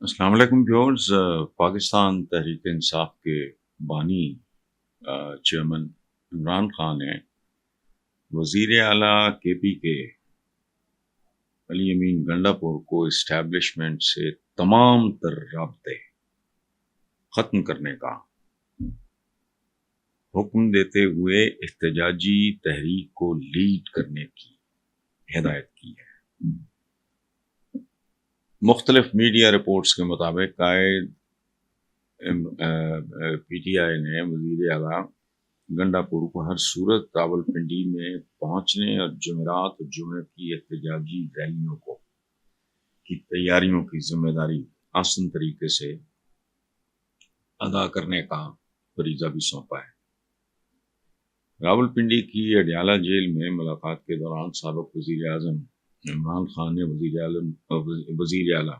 السلام علیکم ویورز، پاکستان تحریک انصاف کے بانی چیئرمین عمران خان نے وزیر اعلیٰ کے پی کے علی امین گنڈا پور کو اسٹیبلشمنٹ سے تمام تر رابطے ختم کرنے کا حکم دیتے ہوئے احتجاجی تحریک کو لیڈ کرنے کی ہدایت کی ہے۔ مختلف میڈیا رپورٹس کے مطابق قائد پی ٹی آئی نے وزیر اعلیٰ گنڈا پور کو ہر صورت راولپنڈی میں پہنچنے اور جمعرات اور جمعے کی احتجاجی ریلیوں کی تیاریوں کی ذمہ داری آسن طریقے سے ادا کرنے کا فریضہ بھی سونپا ہے۔ راولپنڈی کی اڈیالہ جیل میں ملاقات کے دوران سابق وزیر اعظم عمران خان نے وزیر اعلیٰ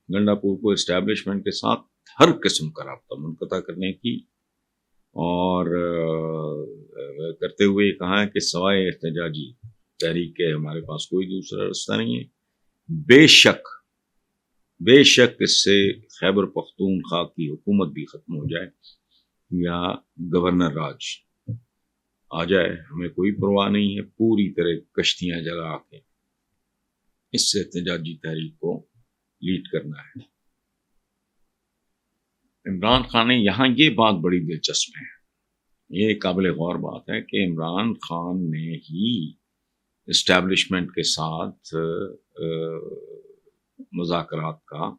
گنڈا پور کو اسٹیبلشمنٹ کے ساتھ ہر قسم کا رابطہ منقطع کرنے کی اور کرتے ہوئے کہا ہے کہ سوائے احتجاجی تحریک کے ہمارے پاس کوئی دوسرا راستہ نہیں ہے۔ بے شک اس سے خیبر پختونخوا کی حکومت بھی ختم ہو جائے یا گورنر راج آ جائے، ہمیں کوئی پرواہ نہیں ہے، پوری طرح کشتیاں جلا کے اس سے احتجاجی تحریک کو لیڈ کرنا ہے۔ عمران خان نے یہاں یہ بات بڑی دلچسپ ہے، یہ قابل غور بات ہے کہ عمران خان نے ہی اسٹیبلشمنٹ کے ساتھ مذاکرات کا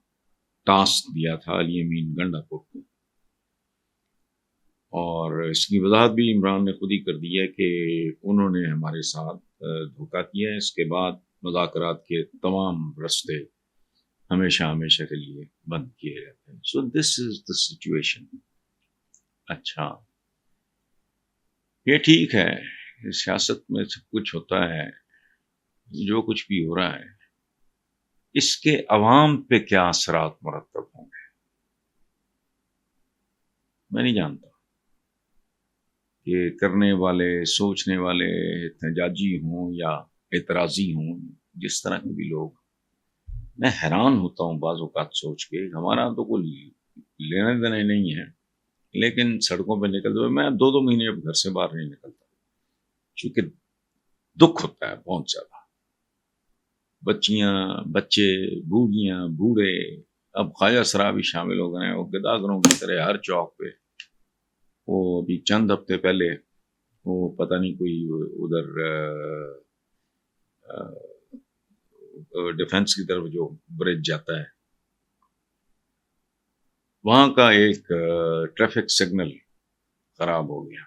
ٹاسک دیا تھا علی امین گنڈا پور کو، اور اس کی وضاحت بھی عمران نے خود ہی کر دی ہے کہ انہوں نے ہمارے ساتھ دھوکہ کیا ہے، اس کے بعد مذاکرات کے تمام رستے ہمیشہ کے لیے بند کیے جاتے ہیں۔ سو دس از دا سچویشن۔ اچھا، یہ ٹھیک ہے، سیاست میں سب کچھ ہوتا ہے، جو کچھ بھی ہو رہا ہے اس کے عوام پہ کیا اثرات مرتب ہوں گے میں نہیں جانتا۔ کہ کرنے والے، سوچنے والے احتجاجی ہوں یا اعتراضی ہوں، جس طرح کے بھی لوگ، میں حیران ہوتا ہوں بعض اوقات سوچ کے، ہمارا تو کوئی لینے دینے نہیں ہے، لیکن سڑکوں پہ نکلتے ہوئے میں 2 مہینے اب گھر سے باہر نہیں نکلتا، چونکہ دکھ ہوتا ہے بہت زیادہ۔ بچیاں، بچے، بوڑھیاں، بوڑھے، اب خواجہ سرا بھی شامل ہو گئے ہیں، وہ گداگروں کی طرح ہر چوک پہ۔ وہ ابھی چند ہفتے پہلے وہ پتہ نہیں کوئی ادھر ڈیفنس کی طرف جو برج جاتا ہے، وہاں کا ایک ٹریفک سگنل خراب ہو گیا،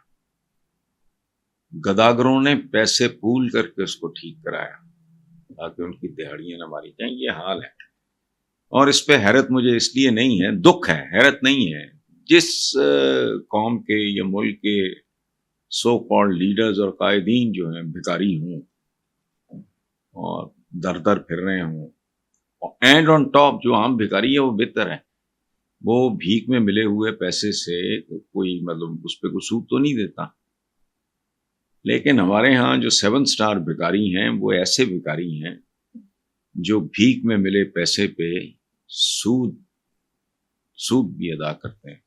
گداگروں نے پیسے پول کر کے اس کو ٹھیک کرایا تاکہ ان کی دہاڑیاں نہ ماری جائیں۔ یہ حال ہے، اور اس پہ حیرت مجھے اس لیے نہیں ہے، دکھ ہے، حیرت نہیں ہے۔ جس قوم کے یا ملک کے سو کالڈ لیڈرز اور قائدین جو ہیں بھکاری ہوں اور در در پھر رہے ہوں، اینڈ آن ٹاپ جو عام بھکاری ہے وہ بہتر ہے، وہ بھیک میں ملے ہوئے پیسے سے کوئی مطلب اس پہ کوئی سود تو نہیں دیتا۔ لیکن ہمارے ہاں جو 7 سٹار بھکاری ہیں وہ ایسے بھکاری ہیں جو بھیک میں ملے پیسے پہ سود بھی ادا کرتے ہیں۔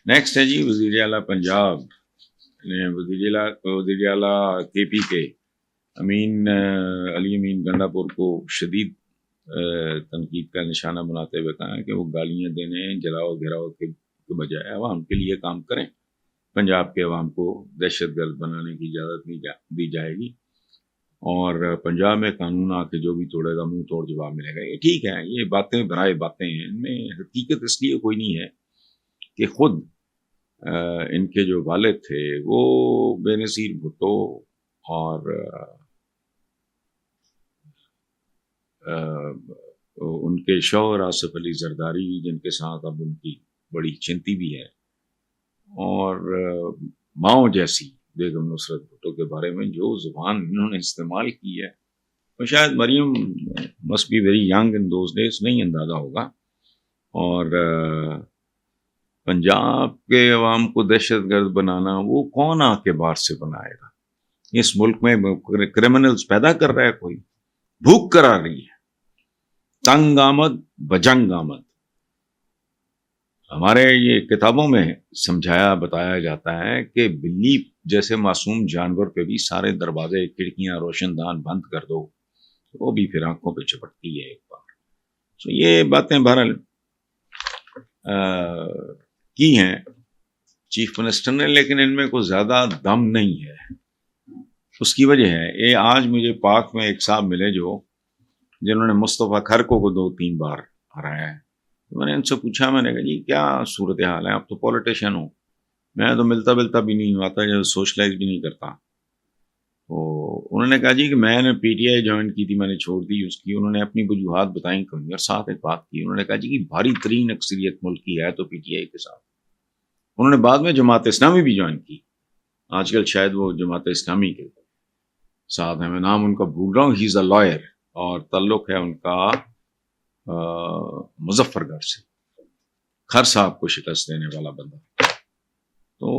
نیکسٹ ہے جی وزیر اعلیٰ پنجاب نے وزیر اعلیٰ کے پی کے علی امین گنڈا پور کو شدید تنقید کا نشانہ بناتے ہوئے کہا کہ وہ گالیاں دینے، جلاؤ گھراؤ کے بجائے عوام کے لیے کام کریں، پنجاب کے عوام کو دہشت گرد بنانے کی اجازت نہیں دی جائے گی، اور پنجاب میں قانون آ کے جو بھی توڑے گا منہ توڑ جواب ملے گا۔ یہ ٹھیک ہے، یہ باتیں برائے باتیں ہیں، ان میں حقیقت اس لیے کوئی نہیں ہے کہ خود ان کے جو والد تھے وہ بے نظیر بھٹو اور ان کے شوہر آصف علی زرداری، جن کے ساتھ اب ان کی بڑی چنتی بھی ہے، اور ماؤں جیسی بیگم نصرت بھٹو کے بارے میں جو زبان انہوں نے استعمال کی ہے، وہ شاید مریم must be very young in those days نہیں اندازہ ہوگا۔ اور پنجاب کے عوام کو دہشت گرد بنانا وہ کون آ کے باہر سے بنائے گا؟ اس ملک میں کرمنلز پیدا کر رہا ہے کوئی، بھوک کرا رہی ہے۔ تنگ آمد بجنگ آمد. ہمارے یہ کتابوں میں سمجھایا بتایا جاتا ہے کہ بلی جیسے معصوم جانور پہ بھی سارے دروازے کھڑکیاں روشن دان بند کر دو وہ بھی پھر آنکھوں پہ چپٹتی ہے ایک بار. تو یہ باتیں بہرحال کی ہیں چیف منسٹر نے، لیکن ان میں کوئی زیادہ دم نہیں ہے. اس کی وجہ ہے یہ آج مجھے پاک میں ایک صاحب ملے جنہوں نے مصطفیٰ کھرکو کو 2-3 بار ہرایا ہے. میں نے ان سے پوچھا، میں نے کہا جی کیا صورتحال ہے، آپ تو پولیٹیشین ہو، میں تو ملتا بھی نہیں آتا، جو سوشلائز بھی نہیں کرتا. تو انہوں نے کہا جی کہ میں نے پی ٹی آئی جوائن کی تھی، میں نے چھوڑ دی اس کی. انہوں نے اپنی وجوہات بتائیں کمی، اور ساتھ ایک بات کی، انہوں نے کہا جی کہ بھاری ترین اکثریت ملک کی ہے تو پی ٹی آئی کے ساتھ. انہوں نے بعد میں جماعت اسلامی بھی جوائن کی، آج کل شاید وہ جماعت اسلامی کے ساتھ ہے، میں نام ان کا بھول رہا ہوں. ہی از اے لائر اور تعلق ہے ان کا مظفر گڑھ سے، خر صاحب کو شکست دینے والا بندہ. تو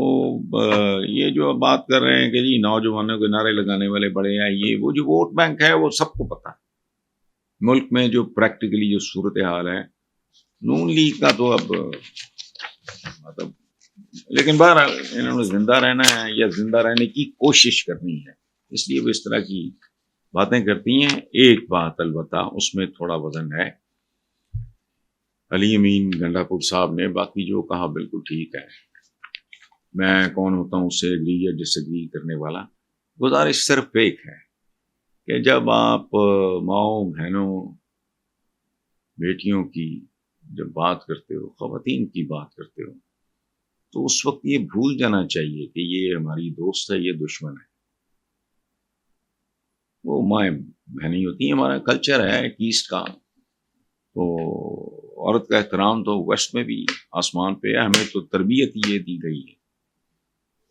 یہ جو بات کر رہے ہیں کہ جی نوجوانوں کے نعرے لگانے والے بڑے ہیں، یہ وہ جو ووٹ بینک ہے وہ سب کو پتا ہے. ملک میں جو پریکٹیکلی جو صورتحال ہے، نون لیگ کا تو اب مطلب، لیکن بہرحال انہوں نے زندہ رہنا ہے یا زندہ رہنے کی کوشش کرنی ہے، اس لیے وہ اس طرح کی باتیں کرتی ہیں. ایک بات البتہ اس میں تھوڑا وزن ہے، علی امین گنڈا پور صاحب نے باقی جو کہا بالکل ٹھیک ہے. میں کون ہوتا ہوں اس سے ایگری یا ڈس ایگری کرنے والا. گزارش صرف ایک ہے کہ جب آپ ماؤں بہنوں بیٹیوں کی جب بات کرتے ہو، خواتین کی بات کرتے ہو، تو اس وقت یہ بھول جانا چاہیے کہ یہ ہماری دوست ہے، یہ دشمن ہے. وہ مائیں بہنیں ہوتی ہیں، ہمارا کلچر ہے ایسٹ کا. تو عورت کا احترام تو ویسٹ میں بھی آسمان پہ ہے، ہمیں تو تربیت یہ دی گئی ہے.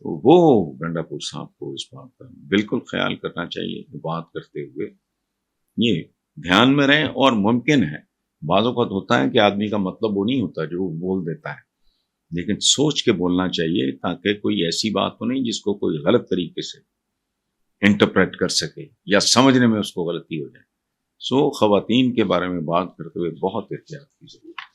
تو وہ گنڈا پور صاحب کو اس بات کا بالکل خیال کرنا چاہیے کہ بات کرتے ہوئے یہ دھیان میں رہیں. اور ممکن ہے بعض اوقات ہوتا ہے کہ آدمی کا مطلب وہ نہیں ہوتا جو وہ بول دیتا ہے، لیکن سوچ کے بولنا چاہیے تاکہ کوئی ایسی بات تو نہیں جس کو کوئی غلط طریقے سے انٹرپریٹ کر سکے یا سمجھنے میں اس کو غلطی ہو جائے. سو خواتین کے بارے میں بات کرتے ہوئے بہت احتیاط کی ضرورت ہے.